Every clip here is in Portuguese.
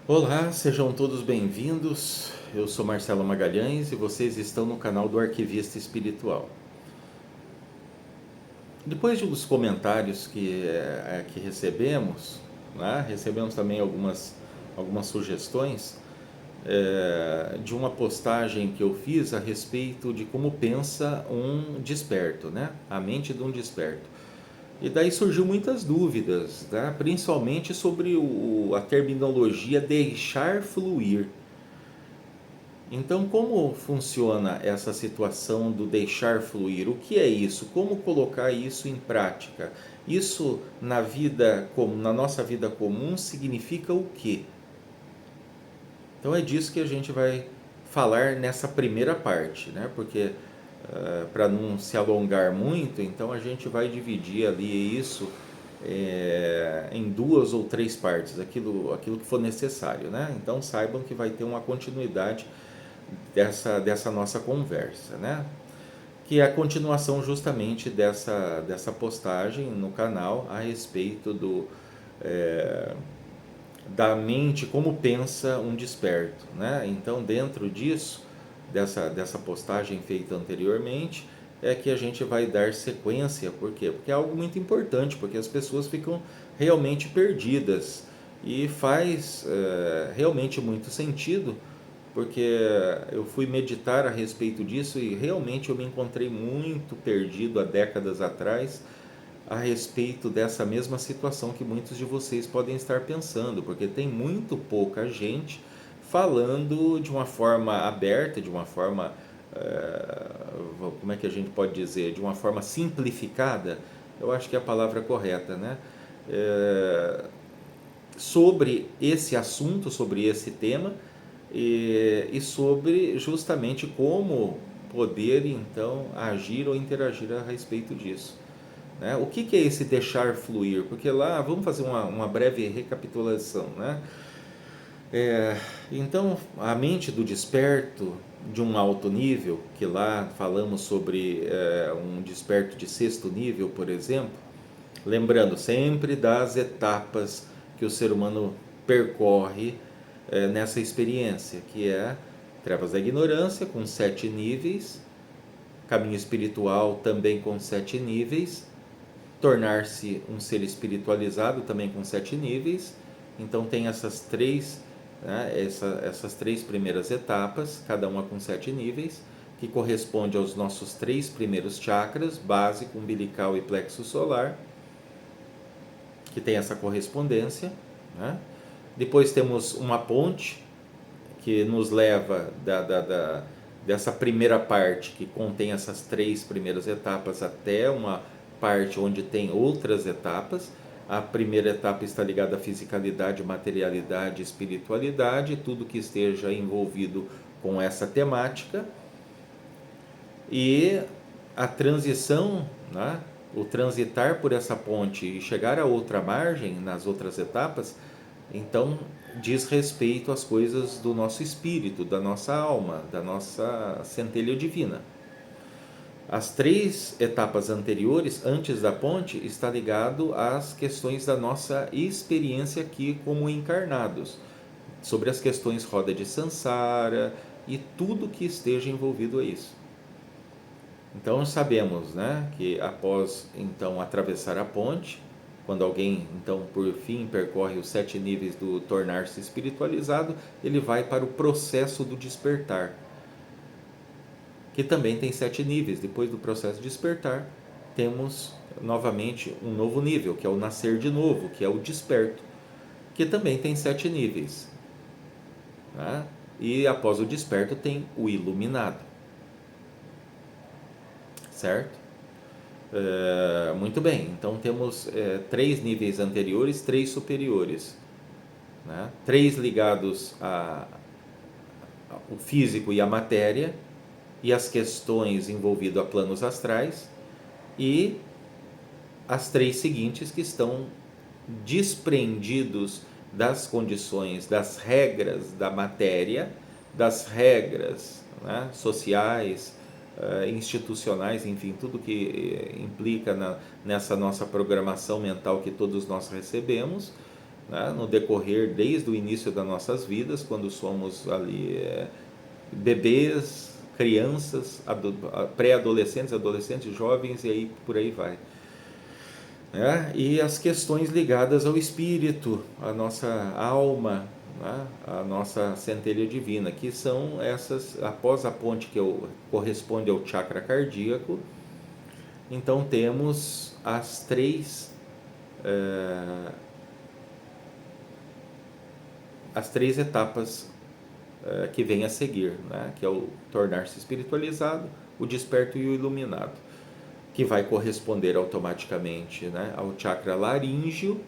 Olá, sejam todos bem-vindos. Eu sou Marcelo Magalhães e vocês estão no canal do Arquivista Espiritual. Depois de uns comentários que recebemos, né, recebemos também algumas sugestões de uma postagem que eu fiz a respeito de como pensa um desperto, né? A mente de um desperto. E daí surgiu muitas dúvidas, né? Principalmente sobre a terminologia deixar fluir. Então, como funciona essa situação do deixar fluir? O que é isso? Como colocar isso em prática? Isso na vida, como na nossa vida comum, significa o quê? Então é disso que a gente vai falar nessa primeira parte, né? Porque para não se alongar muito, então a gente vai dividir ali isso em duas ou três partes, aquilo que for necessário, né? Então saibam que vai ter uma continuidade dessa nossa conversa, né? Que é a continuação justamente dessa postagem no canal a respeito da mente, como pensa um desperto, né? Então, dentro disso, dessa postagem feita anteriormente, é que a gente vai dar sequência. Por quê? Porque é algo muito importante, porque as pessoas ficam realmente perdidas e faz realmente muito sentido, porque eu fui meditar a respeito disso e realmente eu me encontrei muito perdido há décadas atrás a respeito dessa mesma situação que muitos de vocês podem estar pensando, porque tem muito pouca gente falando de uma forma aberta, de uma forma, como é que a gente pode dizer, de uma forma simplificada, eu acho que é a palavra correta, né? Eh, Sobre esse assunto, sobre esse tema e sobre justamente como poder então agir ou interagir a respeito disso. Né? O que é esse deixar fluir? Porque lá, vamos fazer uma breve recapitulação. Né? Então, a mente do desperto de um alto nível, que lá falamos sobre um desperto de sexto nível, por exemplo, lembrando sempre das etapas que o ser humano percorre nessa experiência, que é trevas da ignorância, com 7 níveis, caminho espiritual também com 7 níveis, tornar-se um ser espiritualizado também com 7 níveis. Então tem essas três, né, essas três primeiras etapas, cada uma com 7 níveis, que corresponde aos nossos três primeiros chakras, básico, umbilical e plexo solar, que tem essa correspondência. Né? Depois temos uma ponte que nos leva dessa primeira parte que contém essas três primeiras etapas até uma parte onde tem outras etapas. A primeira etapa está ligada à fisicalidade, materialidade, espiritualidade, tudo que esteja envolvido com essa temática. E a transição, né, o transitar por essa ponte e chegar a outra margem, nas outras etapas, então diz respeito às coisas do nosso espírito, da nossa alma, da nossa centelha divina. As três etapas anteriores, antes da ponte, está ligado às questões da nossa experiência aqui como encarnados, sobre as questões roda de Sansara e tudo que esteja envolvido a isso. Então sabemos, né, que após então atravessar a ponte, quando alguém então por fim percorre os 7 níveis do tornar-se espiritualizado, ele vai para o processo do despertar, que também tem 7 níveis. Depois do processo de despertar, temos novamente um novo nível, que é o nascer de novo, que é o desperto, que também tem 7 níveis. Né? E após o desperto tem o iluminado, certo? Muito bem, então temos 3 níveis anteriores, 3 superiores, né? 3 ligados ao físico e à matéria e as questões envolvidas a planos astrais, e as 3 seguintes que estão desprendidos das condições, das regras da matéria, das regras, né, sociais, institucionais, enfim, tudo que implica nessa nossa programação mental que todos nós recebemos, né, no decorrer, desde o início das nossas vidas, quando somos ali bebês, crianças, pré-adolescentes, adolescentes, jovens, e aí por aí vai. E as questões ligadas ao espírito, a nossa alma, né, a nossa centelha divina, que são essas, após a ponte que corresponde ao chakra cardíaco. Então temos as três etapas que vem a seguir, né, que é o tornar-se espiritualizado, o desperto e o iluminado, que vai corresponder automaticamente, né, ao chakra laríngeo,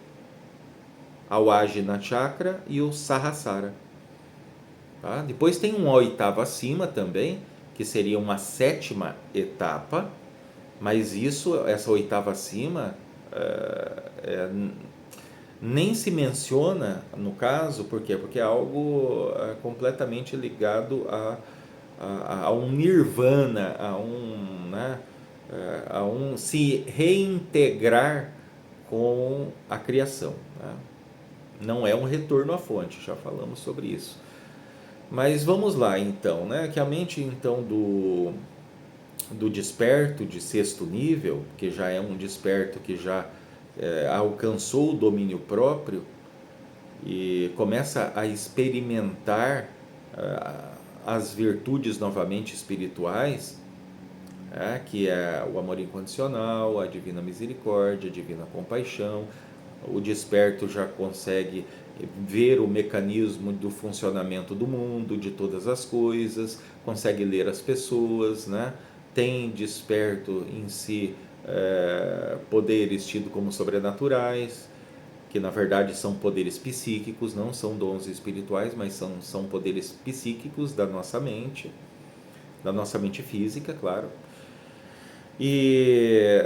ao Ajna Chakra e o Sahasrara. Tá? Depois tem uma oitava acima também, que seria uma sétima etapa, mas essa oitava acima nem se menciona no caso, por quê? Porque é algo completamente ligado a um nirvana, né, a um se reintegrar com a criação. Né? Não é um retorno à fonte, já falamos sobre isso. Mas vamos lá então, né? Que a mente então do desperto de sexto nível, que já é um desperto que já alcançou o domínio próprio e começa a experimentar as virtudes novamente espirituais, que é o amor incondicional, a divina misericórdia, a divina compaixão. O desperto já consegue ver o mecanismo do funcionamento do mundo, de todas as coisas, consegue ler as pessoas, né? Tem desperto em si poderes tidos como sobrenaturais, que na verdade são poderes psíquicos, não são dons espirituais, mas são poderes psíquicos da nossa mente física, claro. E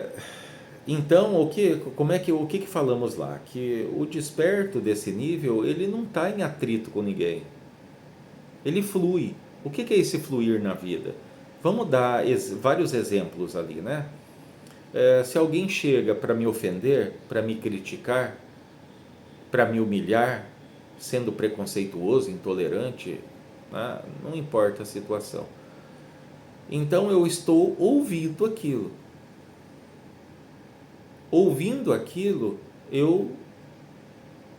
então, o que falamos lá? Que o desperto desse nível, ele não está em atrito com ninguém. Ele flui. O que é esse fluir na vida? Vamos dar vários exemplos ali, né? Se alguém chega para me ofender, para me criticar, para me humilhar, sendo preconceituoso, intolerante, né? Não importa a situação. Então eu estou ouvindo aquilo. Ouvindo aquilo, eu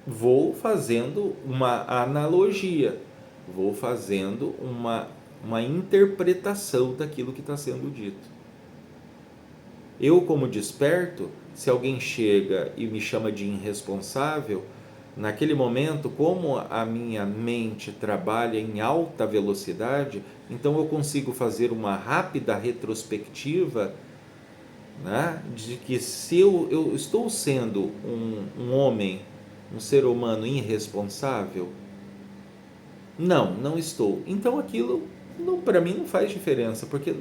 vou fazendo uma analogia, vou fazendo uma interpretação daquilo que está sendo dito. Eu, como desperto, se alguém chega e me chama de irresponsável, naquele momento, como a minha mente trabalha em alta velocidade, então eu consigo fazer uma rápida retrospectiva, né, de que se eu estou sendo um homem, um ser humano irresponsável, não estou. Então aquilo para mim não faz diferença, porque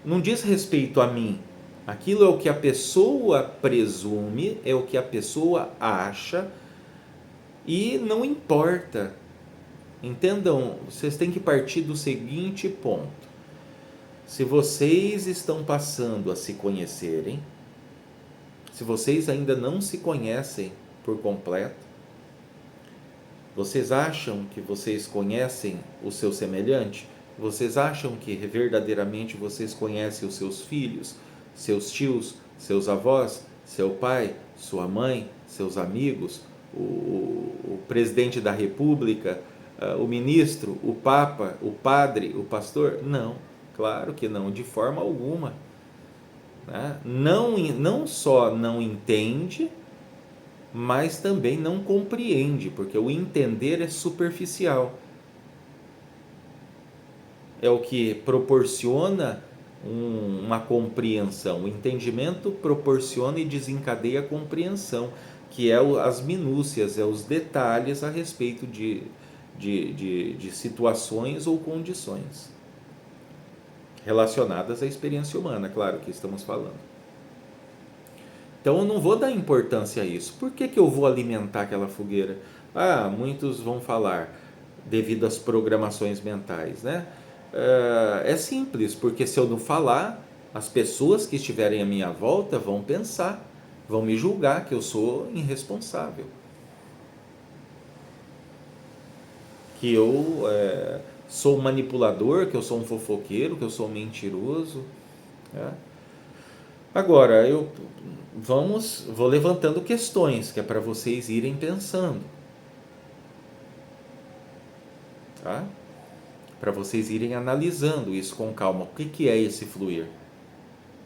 não diz respeito a mim. Aquilo é o que a pessoa presume, é o que a pessoa acha e não importa. Entendam, vocês têm que partir do seguinte ponto. Se vocês estão passando a se conhecerem, se vocês ainda não se conhecem por completo, vocês acham que vocês conhecem o seu semelhante? Vocês acham que verdadeiramente vocês conhecem os seus filhos, seus tios, seus avós, seu pai, sua mãe, seus amigos, o presidente da república, o ministro, o papa, o padre, o pastor? Não. Claro que não, de forma alguma. Né? Não só não entende, mas também não compreende, porque o entender é superficial. É o que proporciona uma compreensão. O entendimento proporciona e desencadeia a compreensão, que é as minúcias, é os detalhes a respeito de situações ou condições relacionadas à experiência humana, claro que estamos falando. Então eu não vou dar importância a isso. Por que eu vou alimentar aquela fogueira? Muitos vão falar, devido às programações mentais, né? É simples, porque se eu não falar, as pessoas que estiverem à minha volta vão pensar, vão me julgar que eu sou irresponsável. que eu sou um manipulador, que eu sou um fofoqueiro, que eu sou um mentiroso, né? Agora, vou levantando questões que é para vocês irem pensando, tá? Para vocês irem analisando isso com calma. O que é esse fluir,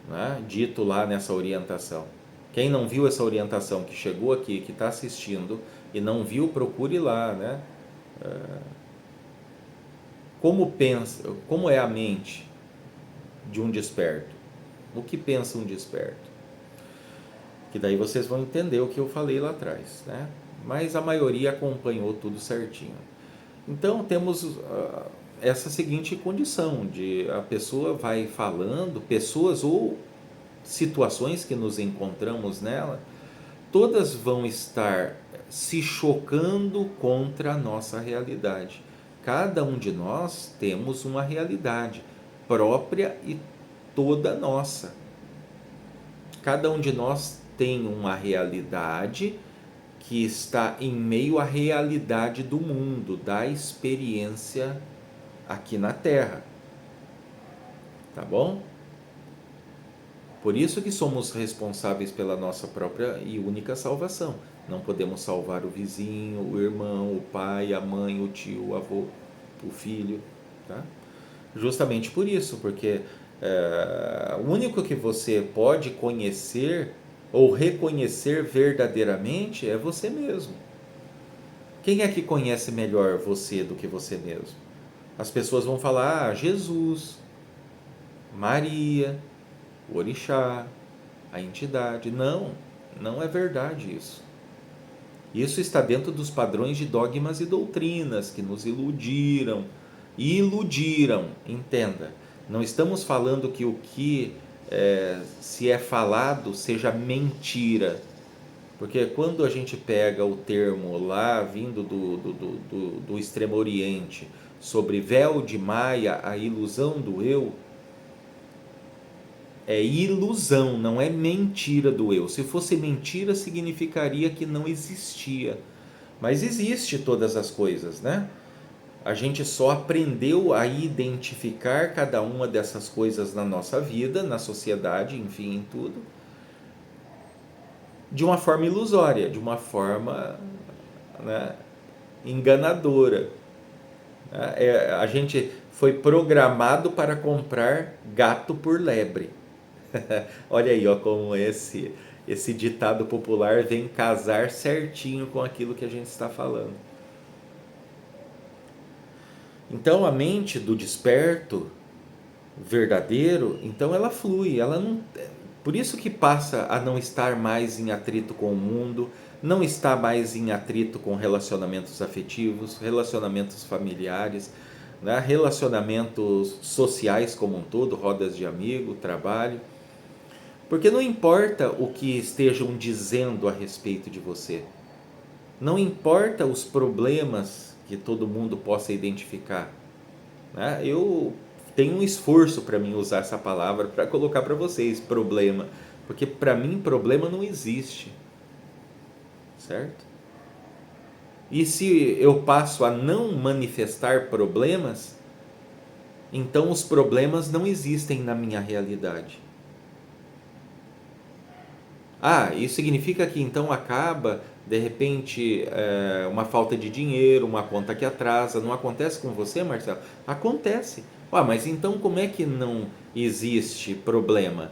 né? Dito lá nessa orientação. Quem não viu essa orientação, que chegou aqui, que está assistindo e não viu, procure lá, né? Como é a mente de um desperto? O que pensa um desperto? Que daí vocês vão entender o que eu falei lá atrás, né? Mas a maioria acompanhou tudo certinho. Então temos essa seguinte condição de a pessoa vai falando, pessoas ou situações que nos encontramos nela, todas vão estar se chocando contra a nossa realidade. Cada um de nós temos uma realidade própria e toda nossa. Cada um de nós tem uma realidade que está em meio à realidade do mundo, da experiência aqui na Terra. Tá bom? Por isso que somos responsáveis pela nossa própria e única salvação. Não podemos salvar o vizinho, o irmão, o pai, a mãe, o tio, o avô, o filho, tá? Justamente por isso, porque o único que você pode conhecer ou reconhecer verdadeiramente é você mesmo. Quem é que conhece melhor você do que você mesmo? As pessoas vão falar, Jesus, Maria, o orixá, a entidade. Não, não é verdade isso. Isso está dentro dos padrões de dogmas e doutrinas que nos iludiram. Iludiram, entenda. Não estamos falando que o que se é falado seja mentira. Porque quando a gente pega o termo lá, vindo do Extremo Oriente, sobre véu de Maia, a ilusão do eu, é ilusão, não é mentira do eu. Se fosse mentira, significaria que não existia. Mas existe todas as coisas, né? A gente só aprendeu a identificar cada uma dessas coisas na nossa vida, na sociedade, enfim, em tudo, de uma forma ilusória, de uma forma, né, enganadora. A gente foi programado para comprar gato por lebre. Olha aí, ó, como esse ditado popular vem casar certinho com aquilo que a gente está falando. Então a mente do desperto verdadeiro, então ela flui, ela não, por isso que passa a não estar mais em atrito com o mundo, não está mais em atrito com relacionamentos afetivos, relacionamentos familiares, né? Relacionamentos sociais como um todo, rodas de amigo, trabalho. Porque não importa o que estejam dizendo a respeito de você, não importa os problemas que todo mundo possa identificar, né? Eu tenho um esforço para mim usar essa palavra para colocar para vocês problema, porque para mim problema não existe, certo? E se eu passo a não manifestar problemas, então os problemas não existem na minha realidade. Ah, isso significa que então acaba, de repente, uma falta de dinheiro, uma conta que atrasa. Não acontece com você, Marcelo? Acontece. Ah, mas então como é que não existe problema?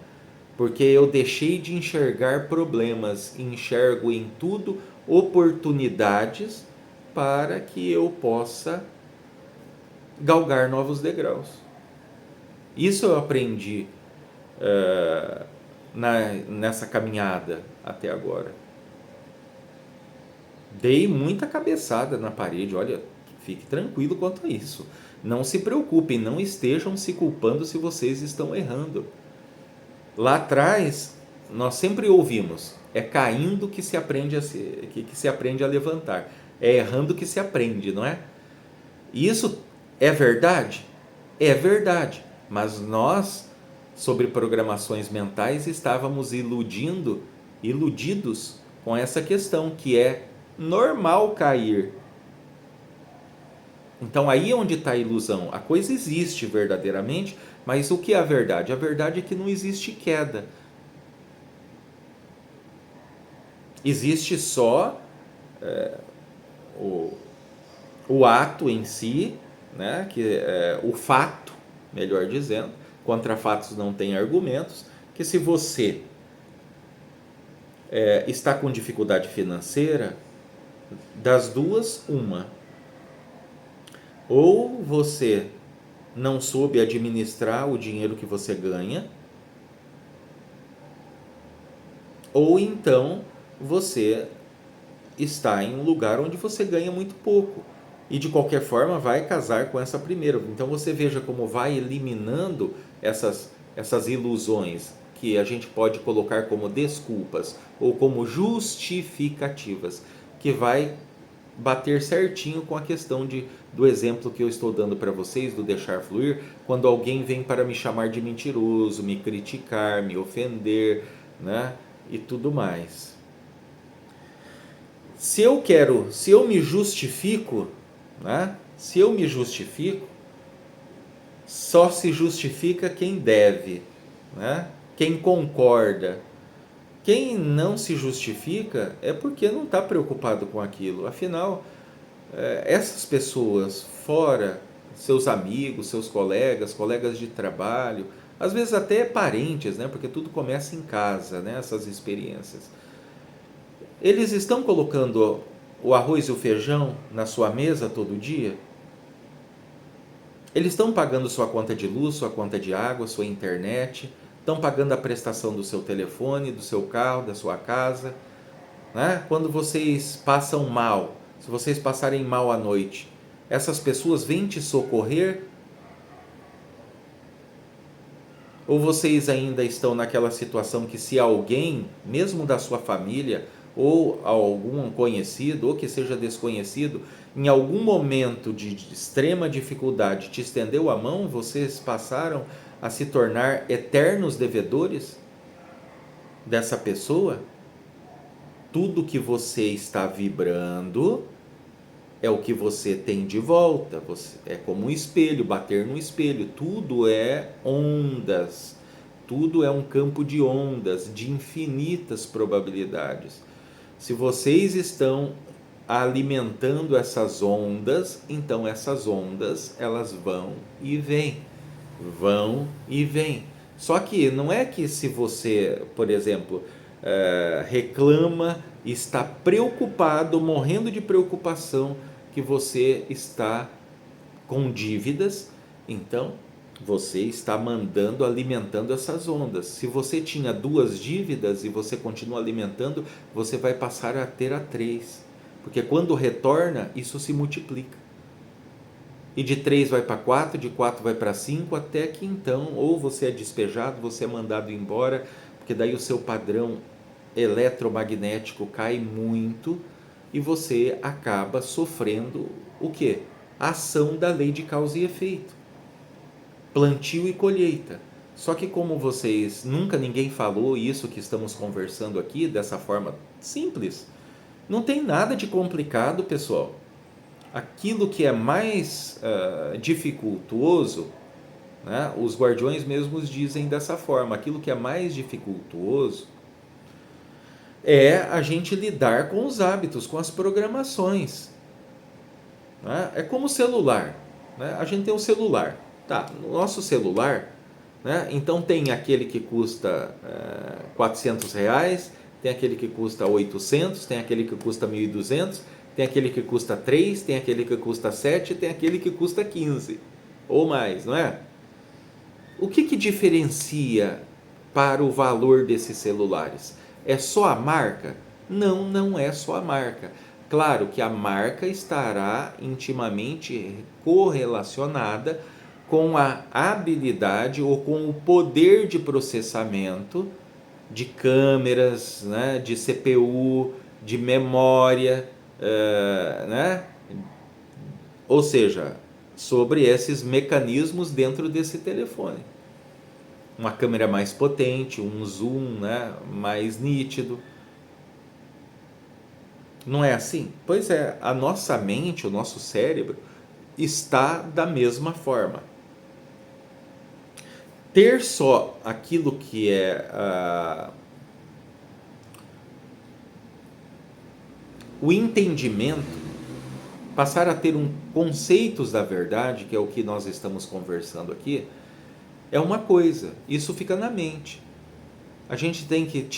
Porque eu deixei de enxergar problemas, enxergo em tudo oportunidades para que eu possa galgar novos degraus. Isso eu aprendi nessa caminhada até agora. Dei muita cabeçada na parede, olha, fique tranquilo quanto a isso. Não se preocupem, não estejam se culpando se vocês estão errando. Lá atrás, nós sempre ouvimos, é caindo que se aprende que se aprende a levantar. É errando que se aprende, não é? E isso é verdade? É verdade, mas nós, sobre programações mentais, estávamos iludidos com essa questão, que é normal cair. Então aí é onde está a ilusão. A coisa existe verdadeiramente, mas o que é a verdade? A verdade é que não existe queda. Existe só o, o ato em si, né? Que é o fato, melhor dizendo, contra fatos não tem argumentos, que se você está com dificuldade financeira, das duas, uma. Ou você não soube administrar o dinheiro que você ganha, ou então você está em um lugar onde você ganha muito pouco. E de qualquer forma vai casar com essa primeira. Então você veja como vai eliminando essas ilusões que a gente pode colocar como desculpas ou como justificativas, que vai bater certinho com a questão do exemplo que eu estou dando para vocês, do deixar fluir, quando alguém vem para me chamar de mentiroso, me criticar, me ofender, né? E tudo mais. Se eu me justifico, né? Se eu me justifico, só se justifica quem deve, né? Quem concorda. Quem não se justifica é porque não está preocupado com aquilo. Afinal, essas pessoas fora, seus amigos, seus colegas, colegas de trabalho, às vezes até parentes, né? Porque tudo começa em casa, né? Essas experiências. Eles estão colocando o arroz e o feijão na sua mesa todo dia? Eles estão pagando sua conta de luz, sua conta de água, sua internet, estão pagando a prestação do seu telefone, do seu carro, da sua casa, né? Quando vocês passam mal, se vocês passarem mal à noite, essas pessoas vêm te socorrer? Ou vocês ainda estão naquela situação que se alguém, mesmo da sua família, ou algum conhecido, ou que seja desconhecido, em algum momento de extrema dificuldade te estendeu a mão, vocês passaram a se tornar eternos devedores dessa pessoa? Tudo que você está vibrando é o que você tem de volta. É como um espelho, bater no espelho. Tudo é ondas. Tudo é um campo de ondas, de infinitas probabilidades. Se vocês estão alimentando essas ondas, então essas ondas elas vão e vêm, vão e vêm. Só que não é que se você, por exemplo, reclama, está preocupado, morrendo de preocupação, que você está com dívidas, então você está mandando, alimentando essas ondas. Se você tinha duas dívidas e você continua alimentando, você vai passar a ter a três, porque quando retorna, isso se multiplica. E de 3 vai para 4, de 4 vai para 5, até que então, ou você é despejado, você é mandado embora, porque daí o seu padrão eletromagnético cai muito e você acaba sofrendo o quê? A ação da lei de causa e efeito. Plantio e colheita. Só que como vocês, nunca ninguém falou isso que estamos conversando aqui dessa forma simples, não tem nada de complicado, pessoal. Aquilo que é mais dificultuoso, né, os guardiões mesmos dizem dessa forma, aquilo que é mais dificultuoso é a gente lidar com os hábitos, com as programações. Né? É como o celular. Né? A gente tem um celular. Tá, no nosso celular, né, então tem aquele que custa R$ 400, tem aquele que custa 800, tem aquele que custa 1.200, tem aquele que custa 3, tem aquele que custa 7, tem aquele que custa 15 ou mais, não é? O que diferencia para o valor desses celulares? É só a marca? Não, não é só a marca. Claro que a marca estará intimamente correlacionada com a habilidade ou com o poder de processamento de câmeras, né, de CPU, de memória, né? Ou seja, sobre esses mecanismos dentro desse telefone. Uma câmera mais potente, um zoom, né, mais nítido. Não é assim? Pois é, a nossa mente, o nosso cérebro, está da mesma forma. Ter só aquilo que é o entendimento, passar a ter conceitos da verdade, que é o que nós estamos conversando aqui, é uma coisa, isso fica na mente. A gente tem que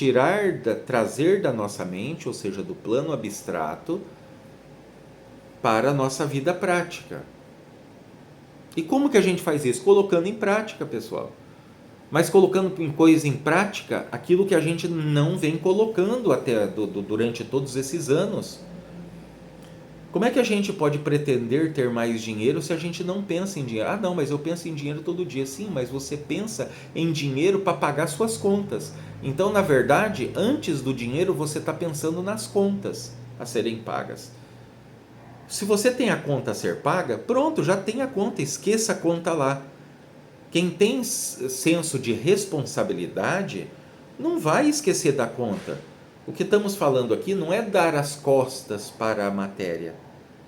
trazer da nossa mente, ou seja, do plano abstrato, para a nossa vida prática. E como que a gente faz isso? Colocando em prática, pessoal. Mas colocando coisa em prática, aquilo que a gente não vem colocando durante todos esses anos. Como é que a gente pode pretender ter mais dinheiro se a gente não pensa em dinheiro? Ah, não, mas eu penso em dinheiro todo dia. Sim, mas você pensa em dinheiro para pagar suas contas. Então, na verdade, antes do dinheiro, você está pensando nas contas a serem pagas. Se você tem a conta a ser paga, pronto, já tem a conta, esqueça a conta lá. Quem tem senso de responsabilidade não vai esquecer da conta. O que estamos falando aqui não é dar as costas para a matéria,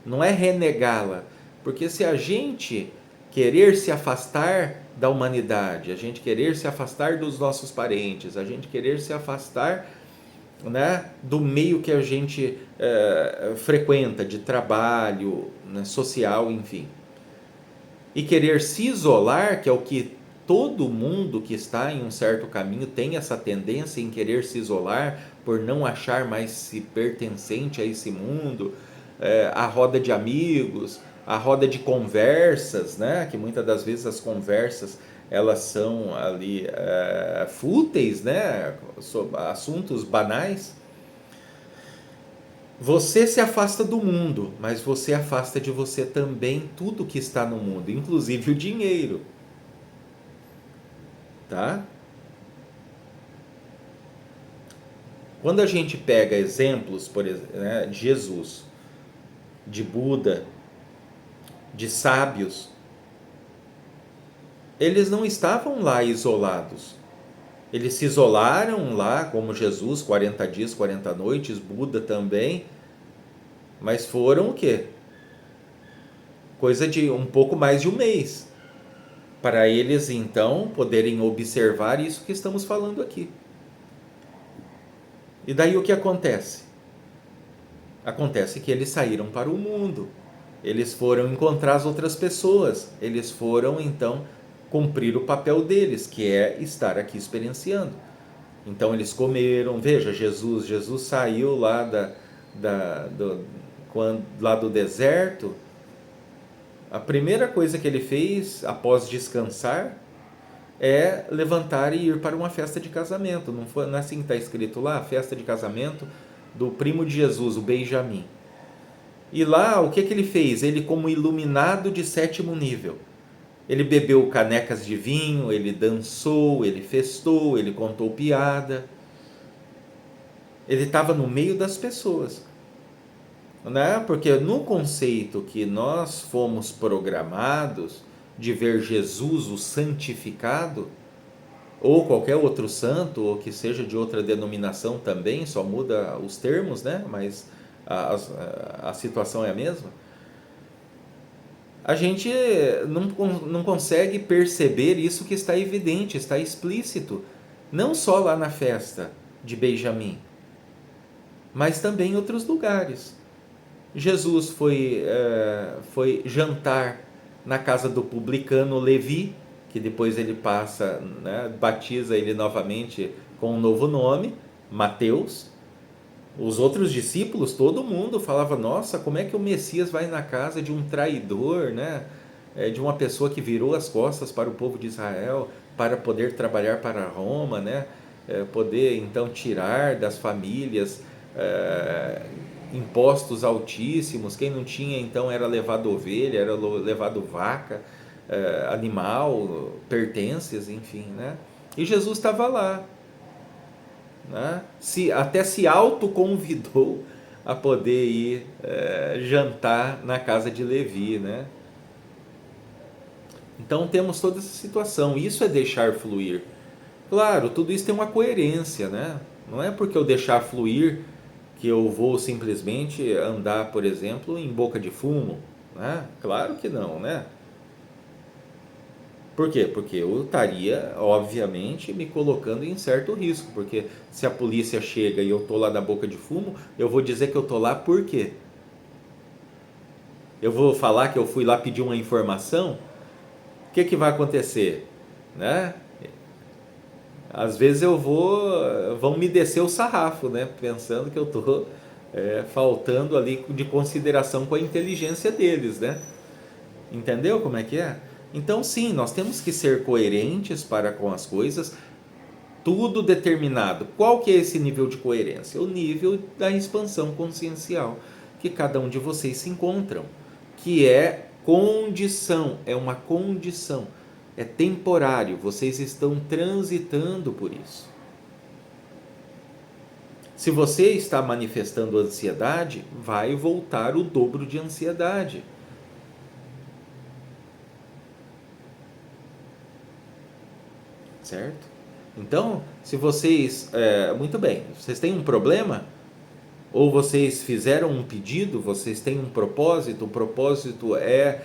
não é renegá-la, porque se a gente querer se afastar da humanidade, a gente querer se afastar dos nossos parentes, a gente querer se afastar, né, do meio que a gente frequenta, de trabalho, né, social, enfim, e querer se isolar, que é o que todo mundo que está em um certo caminho tem essa tendência em querer se isolar por não achar mais se pertencente a esse mundo, a roda de amigos, a roda de conversas, né? Que muitas das vezes as conversas elas são ali fúteis, né? Sobre assuntos banais. Você se afasta do mundo, mas você afasta de você também tudo que está no mundo, inclusive o dinheiro. Tá? Quando a gente pega exemplos, por exemplo, né, de Jesus, de Buda, de sábios, eles não estavam lá isolados. Eles se isolaram lá, como Jesus, 40 dias, 40 noites, Buda também, mas foram o quê? Coisa de um pouco mais de um mês, para eles então poderem observar isso que estamos falando aqui. E daí o que acontece? Acontece que eles saíram para o mundo, eles foram encontrar as outras pessoas, eles foram então cumprir o papel deles, que é estar aqui experienciando. Então eles comeram, veja, Jesus saiu lá lá do deserto. A primeira coisa que ele fez após descansar é levantar e ir para uma festa de casamento. Não é assim que está escrito lá? Festa de casamento do primo de Jesus, o Benjamim. E lá, o que ele fez? Ele, como iluminado de 7º nível, ele bebeu canecas de vinho, ele dançou, ele festou, ele contou piada. Ele estava no meio das pessoas, né? Porque no conceito que nós fomos programados de ver Jesus, o santificado, ou qualquer outro santo, ou que seja de outra denominação também, só muda os termos, né? Mas a situação é a mesma. A gente não consegue perceber isso que está evidente, está explícito, não só lá na festa de Benjamim, mas também em outros lugares. Jesus foi jantar na casa do publicano Levi, que depois ele passa, né, batiza ele novamente com um novo nome, Mateus. Os outros discípulos, todo mundo falava, nossa, como é que o Messias vai na casa de um traidor, né? De uma pessoa que virou as costas para o povo de Israel, para poder trabalhar para Roma, né? Poder então tirar das famílias impostos altíssimos. Quem não tinha então era levado ovelha, era levado vaca, animal, pertences, enfim, né? E Jesus estava lá, né? Até se autoconvidou a poder ir jantar na casa de Levi, né? Então temos toda essa situação, isso é deixar fluir. Claro, tudo isso tem uma coerência, né? Não é porque eu deixar fluir que eu vou simplesmente andar, por exemplo, em boca de fumo, né? Claro que não, né? Por quê? Porque eu estaria, obviamente, me colocando em certo risco, porque se a polícia chega e eu tô lá na boca de fumo, eu vou dizer que eu tô lá por quê? Eu vou falar que eu fui lá pedir uma informação? O que que vai acontecer, né? Às vezes vão me descer o sarrafo, né? Pensando que eu tô faltando ali de consideração com a inteligência deles, né? Entendeu como é que é? Então, sim, nós temos que ser coerentes para com as coisas, tudo determinado. Qual que é esse nível de coerência? O nível da expansão consciencial que cada um de vocês se encontram, que é condição, é uma condição, é temporário, vocês estão transitando por isso. Se você está manifestando ansiedade, vai voltar o dobro de ansiedade. Certo? Então, se vocês. Muito bem, vocês têm um problema? Ou vocês fizeram um pedido, vocês têm um propósito, o propósito é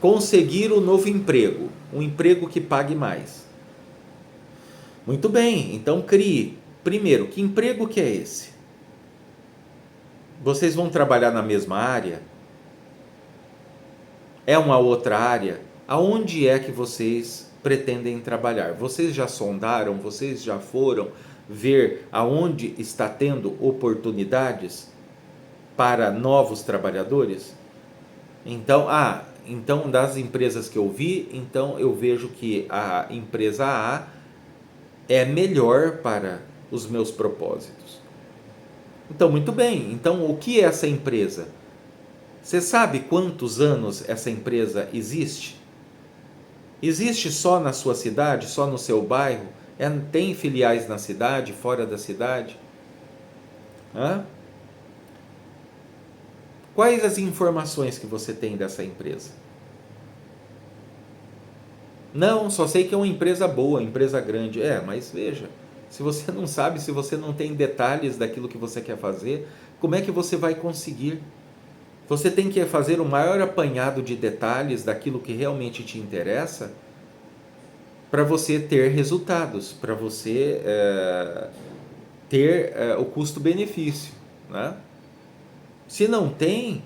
conseguir um novo emprego, um emprego que pague mais. Muito bem, então crie. Primeiro, que emprego que é esse? Vocês vão trabalhar na mesma área? É uma outra área? Aonde é que vocês pretendem trabalhar? Vocês já sondaram? Vocês já foram ver aonde está tendo oportunidades para novos trabalhadores? Então das empresas que eu vi, então eu vejo que a empresa A é melhor para os meus propósitos. Então, muito bem. Então, o que é essa empresa? Você sabe quantos anos essa empresa existe? Existe só na sua cidade, só no seu bairro? Tem filiais na cidade, fora da cidade? Hã? Quais as informações que você tem dessa empresa? Não, só sei que é uma empresa boa, empresa grande. Mas veja, se você não sabe, se você não tem detalhes daquilo que você quer fazer, como é que você vai conseguir? Você tem que fazer o maior apanhado de detalhes daquilo que realmente te interessa para você ter resultados, para você ter o custo-benefício, né? Se não tem,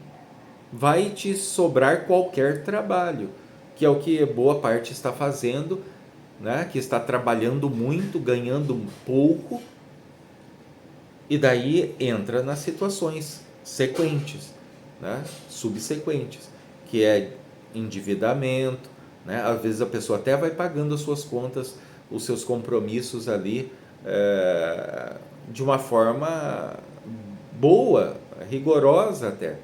vai te sobrar qualquer trabalho, que é o que boa parte está fazendo, né? Que está trabalhando muito, ganhando pouco, e daí entra nas situações sequentes, né? Subsequentes, que é endividamento, né? Às vezes a pessoa até vai pagando as suas contas, os seus compromissos ali de uma forma boa, rigorosa até,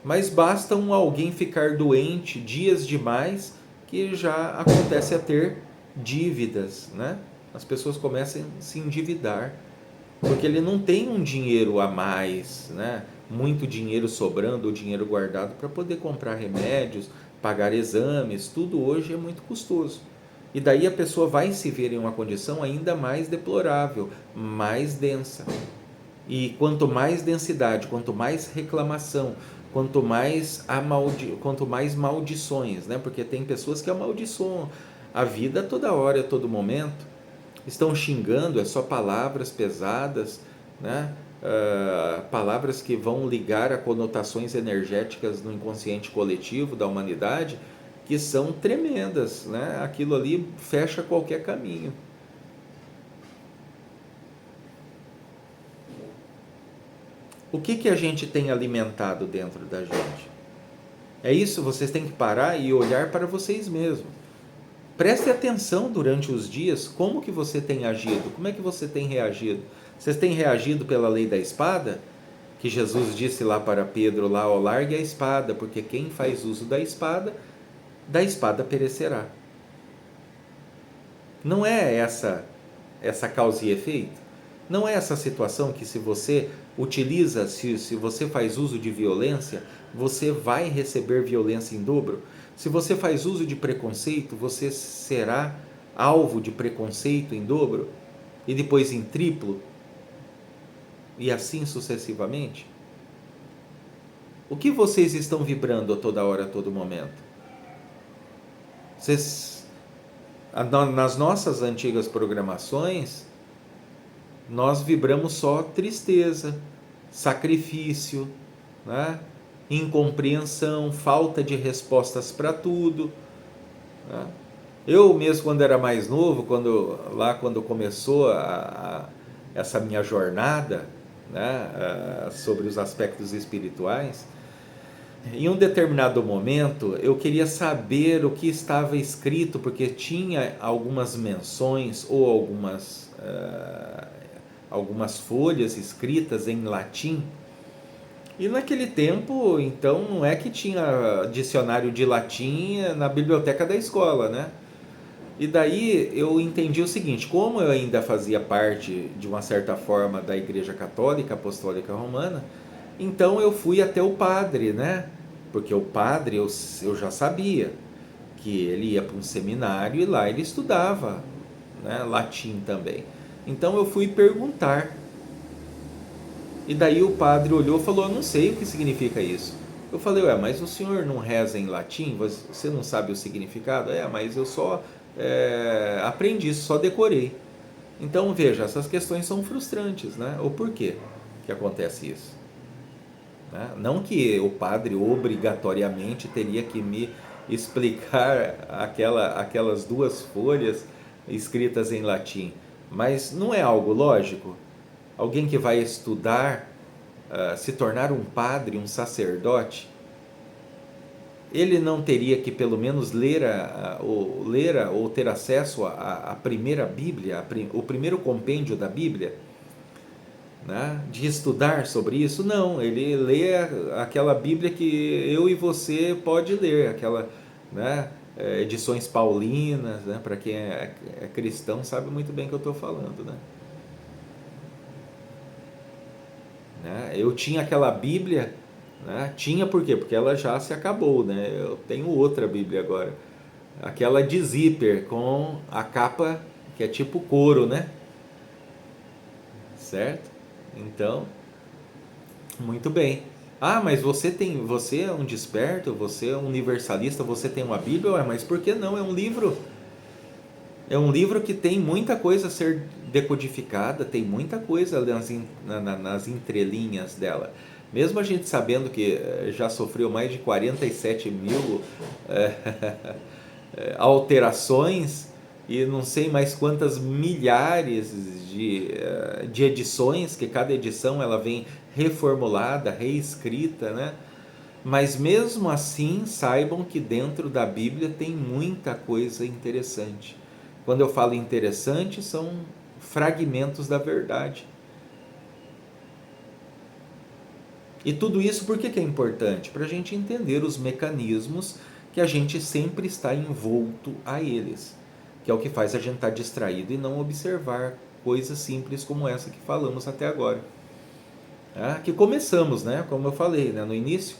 mas basta alguém ficar doente dias demais que já acontece a ter dívidas, né? As pessoas começam a se endividar porque ele não tem um dinheiro a mais, né? Muito dinheiro sobrando ou dinheiro guardado para poder comprar remédios, pagar exames, tudo hoje é muito custoso. E daí a pessoa vai se ver em uma condição ainda mais deplorável, mais densa. E quanto mais densidade, quanto mais reclamação, quanto mais maldições, né? Porque tem pessoas que amaldiçoam a vida toda hora, a todo momento, estão xingando, é só palavras pesadas, né? Palavras que vão ligar a conotações energéticas no inconsciente coletivo da humanidade, que são tremendas, né? Aquilo ali fecha qualquer caminho. O que a gente tem alimentado dentro da gente? É isso, vocês têm que parar e olhar para vocês mesmos. Preste atenção durante os dias como que você tem agido, como é que você tem reagido. Vocês têm reagido pela lei da espada? Que Jesus disse lá para Pedro, lá, ó, largue a espada, porque quem faz uso da espada perecerá. Não é essa causa e efeito? Não é essa situação que se você utiliza, se você faz uso de violência, você vai receber violência em dobro? Se você faz uso de preconceito, você será alvo de preconceito em dobro e depois em triplo e assim sucessivamente? O que vocês estão vibrando a toda hora, a todo momento? Vocês, nas nossas antigas programações, nós vibramos só tristeza, sacrifício, né? Incompreensão, falta de respostas para tudo, né? Eu mesmo, quando era mais novo, quando começou essa minha jornada, né, sobre os aspectos espirituais, em um determinado momento eu queria saber o que estava escrito, porque tinha algumas menções ou algumas folhas escritas em latim. E naquele tempo, então, não é que tinha dicionário de latim na biblioteca da escola, né? E daí eu entendi o seguinte: como eu ainda fazia parte, de uma certa forma, da Igreja Católica Apostólica Romana, então eu fui até o padre, né? Porque o padre eu já sabia que ele ia para um seminário e lá ele estudava, né, latim também. Então eu fui perguntar. E daí o padre olhou e falou: "Eu não sei o que significa isso." Eu falei: "Ué, mas o senhor não reza em latim? Você não sabe o significado?" "É, mas eu só aprendi isso, só decorei." Então veja, essas questões são frustrantes, né? O porquê que acontece isso, né? Não que o padre obrigatoriamente teria que me explicar aquelas duas folhas escritas em latim, mas não é algo lógico? Alguém que vai estudar, se tornar um padre, um sacerdote, ele não teria que pelo menos ler ou ter acesso à primeira Bíblia, o primeiro compêndio da Bíblia, né? De estudar sobre isso? Não, ele lê aquela Bíblia que eu e você pode ler, aquela, né, edições paulinas, né? Para quem é cristão sabe muito bem o que eu estou falando, né? Eu tinha aquela Bíblia, né? Tinha por quê? Porque ela já se acabou, né? Eu tenho outra Bíblia agora, aquela de zíper com a capa que é tipo couro, né? Certo? Então, muito bem. Ah, mas você é um desperto, você é um universalista, você tem uma Bíblia. Ué, mas por que não? É um livro. É um livro que tem muita coisa a ser decodificada, tem muita coisa nas entrelinhas dela. Mesmo a gente sabendo que já sofreu mais de 47 mil alterações e não sei mais quantas milhares de edições, que cada edição ela vem reformulada, reescrita, né? Mas mesmo assim, saibam que dentro da Bíblia tem muita coisa interessante. Quando eu falo interessante, são fragmentos da verdade. E tudo isso por que é importante? Para a gente entender os mecanismos que a gente sempre está envolto a eles, que é o que faz a gente estar distraído e não observar coisas simples como essa que falamos até agora. Que começamos, né? Como eu falei, né, no início,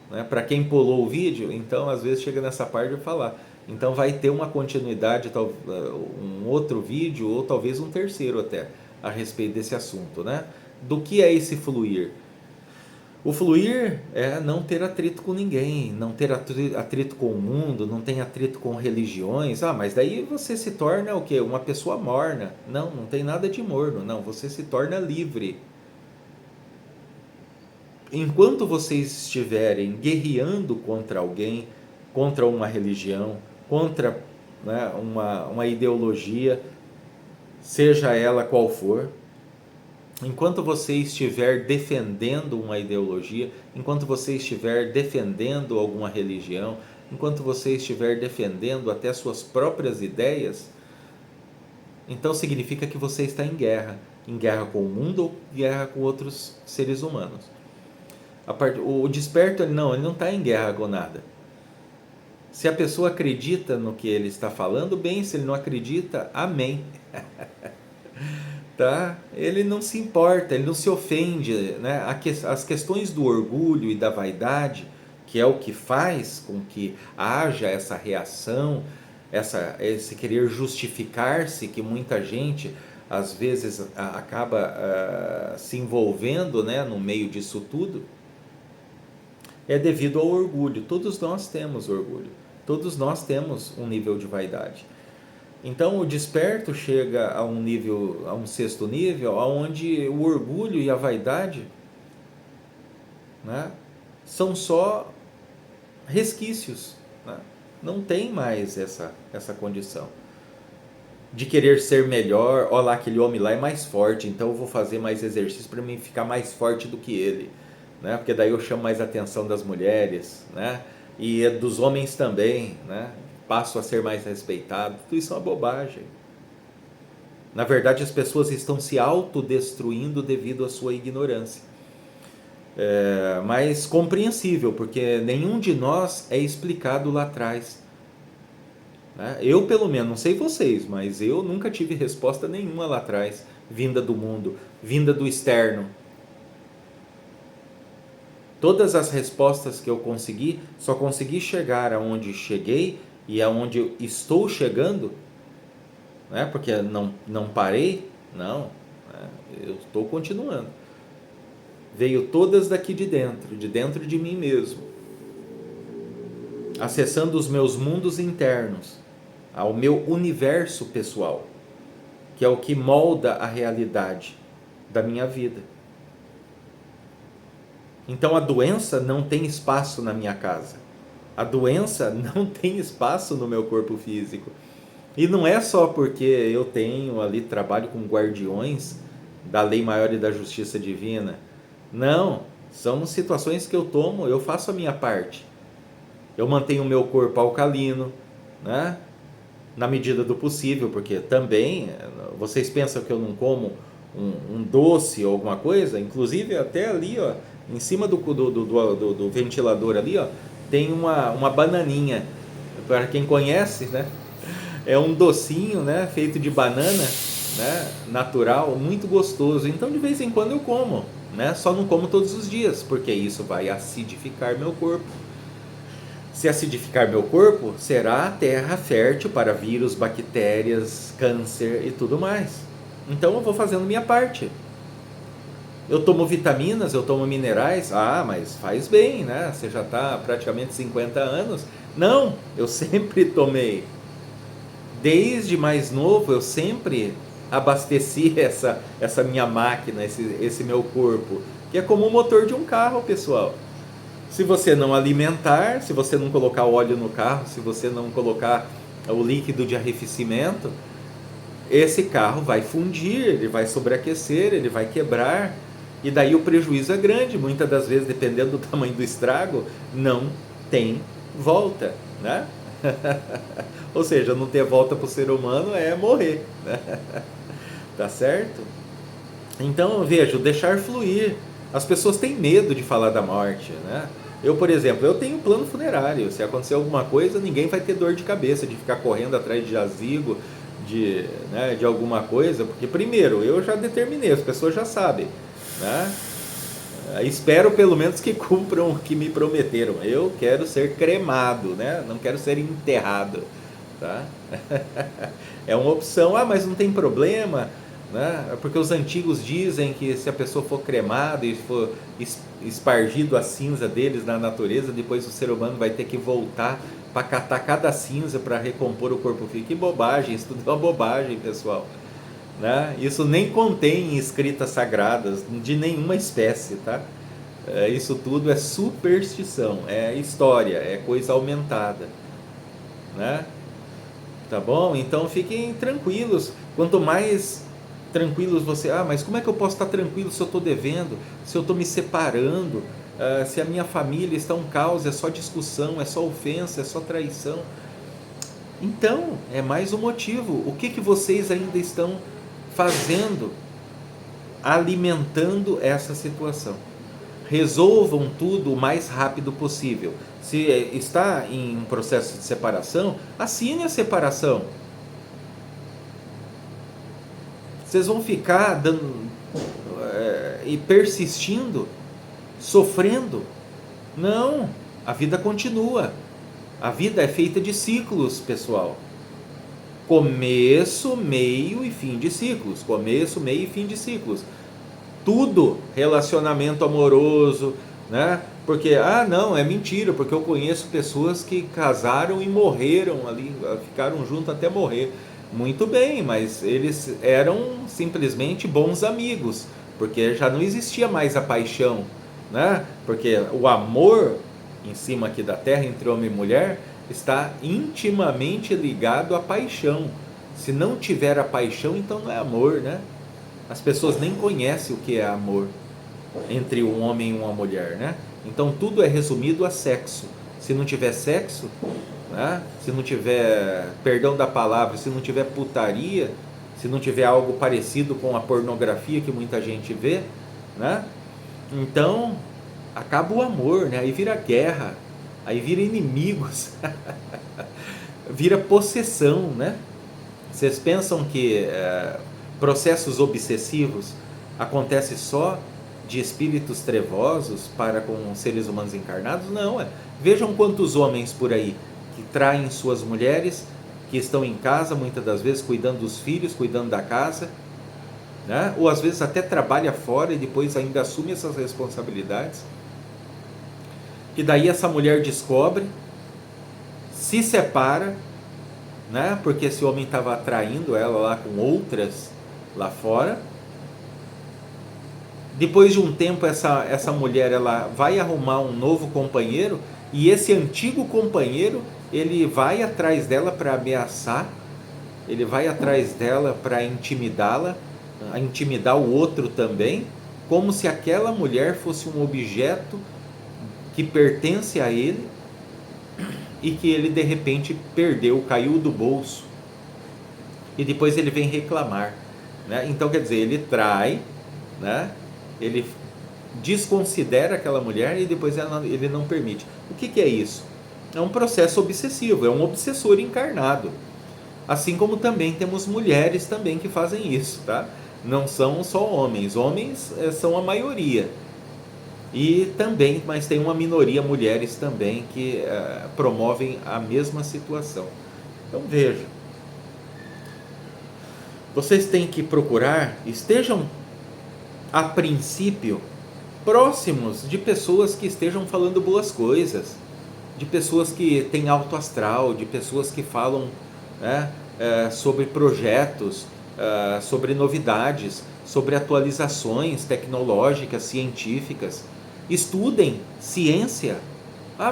né? Para quem pulou o vídeo, então às vezes chega nessa parte de falar. Então vai ter uma continuidade, um outro vídeo ou talvez um terceiro até, a respeito desse assunto, né? Do que é esse fluir? O fluir é não ter atrito com ninguém, não ter atrito com o mundo, não tem atrito com religiões. Mas daí você se torna o quê? Uma pessoa morna. Não, não tem nada de morno, não, você se torna livre. Enquanto vocês estiverem guerreando contra alguém, contra uma religião, contra, né, uma ideologia, seja ela qual for, enquanto você estiver defendendo uma ideologia, enquanto você estiver defendendo alguma religião, enquanto você estiver defendendo até suas próprias ideias, então significa que você está em guerra com o mundo ou guerra com outros seres humanos. O desperto, ele não está em guerra com nada. Se a pessoa acredita no que ele está falando, bem; se ele não acredita, amém. Tá? Ele não se importa, ele não se ofende, né? As questões do orgulho e da vaidade, que é o que faz com que haja essa reação, esse querer justificar-se, que muita gente às vezes acaba se envolvendo, né, no meio disso tudo. é devido ao orgulho. Todos nós temos orgulho, todos nós temos um nível de vaidade. Então o desperto chega a um nível, a um sexto nível, onde o orgulho e a vaidade, né, são só resquícios, né? Não tem mais essa condição de querer ser melhor. Olha lá, aquele homem lá é mais forte, então eu vou fazer mais exercício para mim ficar mais forte do que ele, né? Porque daí eu chamo mais a atenção das mulheres, né? E dos homens também, né? Passo a ser mais respeitado. Tudo isso é uma bobagem. Na verdade, as pessoas estão se autodestruindo devido à sua ignorância. Mas compreensível, porque nenhum de nós é explicado lá atrás, né? Eu, pelo menos, não sei vocês, mas eu nunca tive resposta nenhuma lá atrás, vinda do mundo, vinda do externo. Todas as respostas que eu consegui, só consegui chegar aonde cheguei e aonde eu estou chegando, né? Porque não parei, não, né? Eu estou continuando. Veio todas daqui de dentro de mim mesmo, acessando os meus mundos internos, ao meu universo pessoal, que é o que molda a realidade da minha vida. Então a doença não tem espaço na minha casa, a doença não tem espaço no meu corpo físico. E não é só porque eu tenho ali, trabalho com guardiões da lei maior e da justiça divina. Não, são situações que eu faço a minha parte. Eu mantenho o meu corpo alcalino, né? Na medida do possível, porque também, vocês pensam que eu não como um doce ou alguma coisa? Inclusive até ali, ó, em cima do ventilador ali, ó, tem uma bananinha. Para quem conhece, né? É um docinho, né, feito de banana, né, natural, muito gostoso. Então de vez em quando eu como, né? Só não como todos os dias, porque isso vai acidificar meu corpo. Se acidificar meu corpo, será a terra fértil para vírus, bactérias, câncer e tudo mais. Então eu vou fazendo minha parte. Eu tomo vitaminas, eu tomo minerais. Ah, mas faz bem, né? Você já está praticamente 50 anos. Não, eu sempre tomei. Desde mais novo eu sempre abasteci essa minha máquina, esse meu corpo, que é como o motor de um carro, pessoal. Se você não alimentar, se você não colocar óleo no carro, se você não colocar o líquido de arrefecimento, esse carro vai fundir, ele vai sobreaquecer, ele vai quebrar, e daí o prejuízo é grande. Muitas das vezes, dependendo do tamanho do estrago, não tem volta, né? Ou seja, não ter volta para o ser humano é morrer, né? Tá certo? Então, veja, deixar fluir. As pessoas têm medo de falar da morte, né? Eu, por exemplo, eu tenho um plano funerário. Se acontecer alguma coisa, ninguém vai ter dor de cabeça de ficar correndo atrás de jazigo, né, de alguma coisa, porque primeiro, eu já determinei, as pessoas já sabem, né? Espero pelo menos que cumpram o que me prometeram. Eu quero ser cremado, né? Não quero ser enterrado, tá? É uma opção. Ah, mas não tem problema, né? Porque os antigos dizem que se a pessoa for cremada e for espargido a cinza deles na natureza, depois o ser humano vai ter que voltar para catar cada cinza para recompor o corpo físico. Que bobagem, isso tudo é uma bobagem, pessoal, né? Isso nem contém escritas sagradas de nenhuma espécie, tá? Isso tudo é superstição, é história, é coisa aumentada, né? Tá bom? Então fiquem tranquilos. Quanto mais tranquilos você... Ah, mas como é que eu posso estar tranquilo se eu estou devendo? Se eu estou me separando? Se a minha família está um caos, é só discussão, é só ofensa, é só traição. Então, é mais um motivo. O que vocês ainda estão fazendo, alimentando essa situação? Resolvam tudo o mais rápido possível. Se está em um processo de separação, assine a separação. Vocês vão ficar e persistindo, sofrendo? Não, a vida continua. A vida é feita de ciclos, pessoal. Começo, meio e fim de ciclos. Começo, meio e fim de ciclos. Tudo, relacionamento amoroso, né? Porque, não, é mentira, porque eu conheço pessoas que casaram e morreram ali, ficaram juntos até morrer. Muito bem, mas eles eram simplesmente bons amigos, porque já não existia mais a paixão, né? Porque o amor em cima aqui da terra entre homem e mulher está intimamente ligado à paixão. Se não tiver a paixão, então não é amor, né? As pessoas nem conhecem o que é amor entre um homem e uma mulher, né? Então tudo é resumido a sexo. Se não tiver sexo, né? Se não tiver, perdão da palavra, se não tiver putaria, se não tiver algo parecido com a pornografia que muita gente vê, né? Então acaba o amor, né? Aí vira guerra, aí vira inimigos, vira possessão, né? Vocês pensam que processos obsessivos acontecem só de espíritos trevosos para com seres humanos encarnados? Não, vejam quantos homens por aí que traem suas mulheres, que estão em casa muitas das vezes cuidando dos filhos, cuidando da casa, né? Ou às vezes até trabalha fora e depois ainda assume essas responsabilidades. E daí essa mulher descobre, se separa, né? Porque esse homem estava atraindo ela lá com outras lá fora. Depois de um tempo essa mulher ela vai arrumar um novo companheiro e esse antigo companheiro ele vai atrás dela para ameaçar, ele vai atrás dela para intimidá-la, intimidar o outro também, como se aquela mulher fosse um objeto que pertence a ele e que ele de repente perdeu, caiu do bolso e depois ele vem reclamar, né? Então quer dizer, ele trai, né? Ele desconsidera aquela mulher e depois ele não permite. O que é isso? É um processo obsessivo, é um obsessor encarnado. Assim como também temos mulheres também que fazem isso, tá? Não são só homens, homens são a maioria. E também, mas tem uma minoria, mulheres também, que promovem a mesma situação. Então veja, vocês têm que procurar, estejam a princípio próximos de pessoas que estejam falando boas coisas, de pessoas que têm alto astral, de pessoas que falam, né, sobre projetos, sobre novidades, sobre atualizações tecnológicas, científicas. Estudem ciência.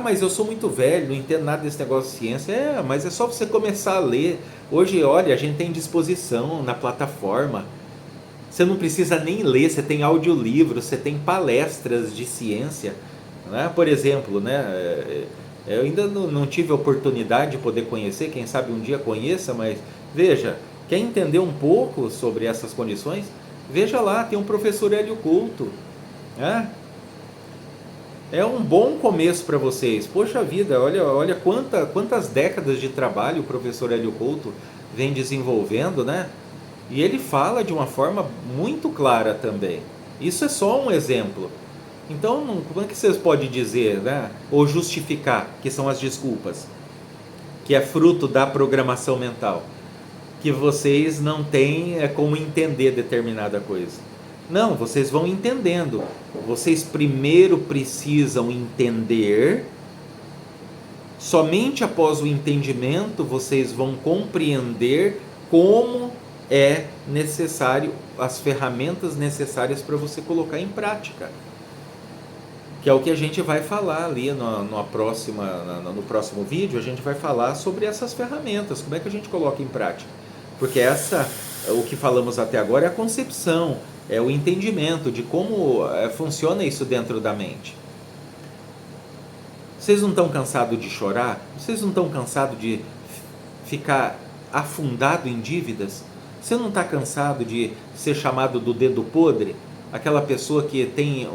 Mas eu sou muito velho, não entendo nada desse negócio de ciência. Mas é só você começar a ler. Hoje, olha, a gente tem disposição na plataforma. Você não precisa nem ler, você tem audiolivros, você tem palestras de ciência, né? Por exemplo, né? Eu ainda não tive a oportunidade de poder conhecer, quem sabe um dia conheça, mas veja, quer entender um pouco sobre essas condições? Veja lá, tem um professor Hélio Couto, né? É um bom começo para vocês. Poxa vida, olha quantas décadas de trabalho o professor Hélio Couto vem desenvolvendo, né? E ele fala de uma forma muito clara também. Isso é só um exemplo. Então, como é que vocês podem dizer, né? Ou justificar, que são as desculpas, que é fruto da programação mental, que vocês não têm como entender determinada coisa? Não, vocês vão entendendo. Vocês primeiro precisam entender. Somente após o entendimento vocês vão compreender como é necessário, as ferramentas necessárias para você colocar em prática, que é o que a gente vai falar ali no próximo vídeo. A gente vai falar sobre essas ferramentas, como é que a gente coloca em prática, porque o que falamos até agora é a concepção, é o entendimento de como funciona isso dentro da mente. Vocês não estão cansados de chorar? Vocês não estão cansados de ficar afundado em dívidas? Você não está cansado de ser chamado do dedo podre? Aquela pessoa que tem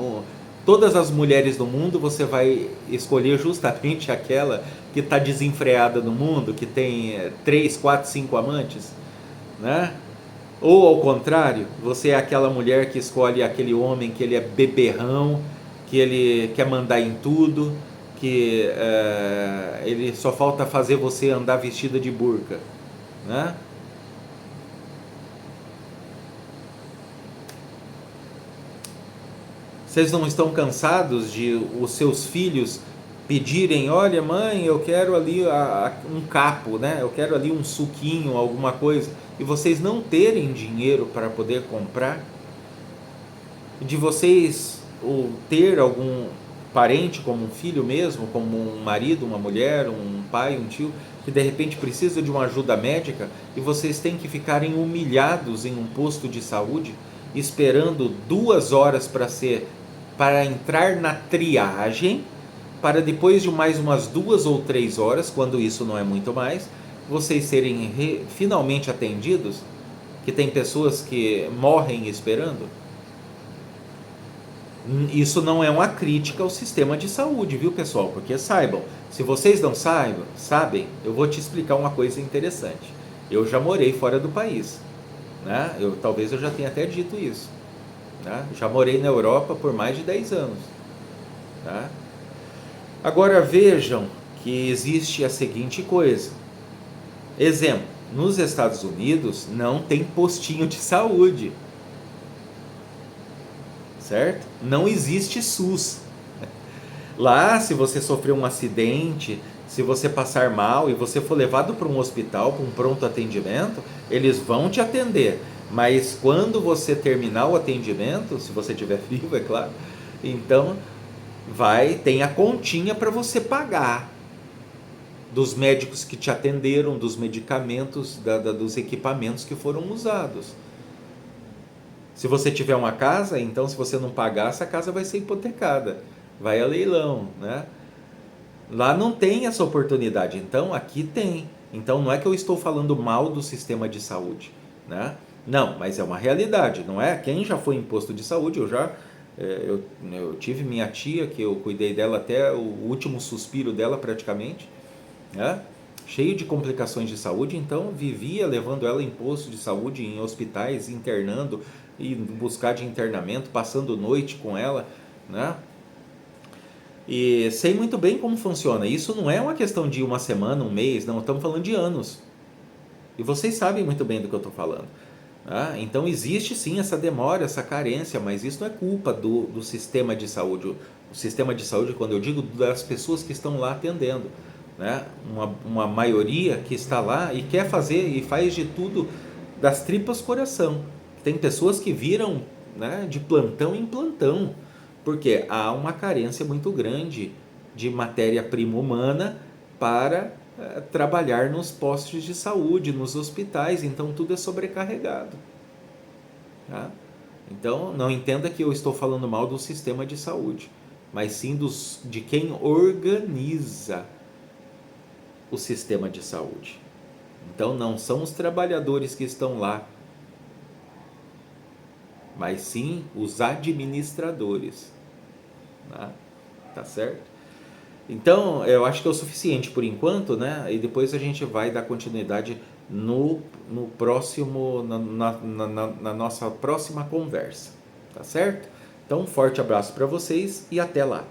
todas as mulheres do mundo, você vai escolher justamente aquela que está desenfreada no mundo, que tem 3, 4, 5 amantes, né? Ou ao contrário, você é aquela mulher que escolhe aquele homem que ele é beberrão, que ele quer mandar em tudo, que ele só falta fazer você andar vestida de burca, né? Vocês não estão cansados de os seus filhos pedirem: olha, mãe, eu quero ali um capo, né? Eu quero ali um suquinho, alguma coisa, e vocês não terem dinheiro para poder comprar? De vocês ou ter algum parente, como um filho mesmo, como um marido, uma mulher, um pai, um tio, que de repente precisa de uma ajuda médica e vocês têm que ficarem humilhados em um posto de saúde, esperando 2 horas para entrar na triagem, para depois de mais umas 2 ou 3 horas, quando isso não é muito mais, vocês serem finalmente atendidos, que tem pessoas que morrem esperando. Isso não é uma crítica ao sistema de saúde, viu, pessoal? Porque saibam, se vocês não sabem, eu vou te explicar uma coisa interessante. Eu já morei fora do país, né? Talvez eu já tenha até dito isso, né? Já morei na Europa por mais de 10 anos, tá? Agora vejam que existe a seguinte coisa. Exemplo, nos Estados Unidos não tem postinho de saúde, certo? Não existe SUS. Lá, se você sofrer um acidente, se você passar mal e você for levado para um hospital, para um pronto atendimento, eles vão te atender. Mas quando você terminar o atendimento, se você estiver vivo, é claro, então tem a continha para você pagar dos médicos que te atenderam, dos medicamentos, dos equipamentos que foram usados. Se você tiver uma casa, então se você não pagar, essa casa vai ser hipotecada, vai a leilão, né? Lá não tem essa oportunidade, então aqui tem. Então não é que eu estou falando mal do sistema de saúde, né? Não, mas é uma realidade, não é? Quem já foi em posto de saúde, eu tive minha tia, que eu cuidei dela até o último suspiro dela praticamente, né? Cheio de complicações de saúde, então vivia levando ela em posto de saúde, em hospitais, internando, e buscar de internamento, passando noite com ela, né? E sei muito bem como funciona. Isso não é uma questão de uma semana, um mês, não, estamos falando de anos. E vocês sabem muito bem do que eu estou falando. Tá? Então existe sim essa demora, essa carência, mas isso não é culpa do sistema de saúde. O sistema de saúde, quando eu digo das pessoas que estão lá atendendo, né? Uma maioria que está lá e quer fazer e faz de tudo das tripas coração. Tem pessoas que viram, né, de plantão em plantão, porque há uma carência muito grande de matéria-prima humana para trabalhar nos postos de saúde, nos hospitais, então tudo é sobrecarregado. Tá? Então não entenda que eu estou falando mal do sistema de saúde, mas sim de quem organiza o sistema de saúde. Então não são os trabalhadores que estão lá, mas sim os administradores. Tá certo? Então eu acho que é o suficiente por enquanto, né? E depois a gente vai dar continuidade no próximo, na nossa próxima conversa, tá certo? Então um forte abraço para vocês e até lá.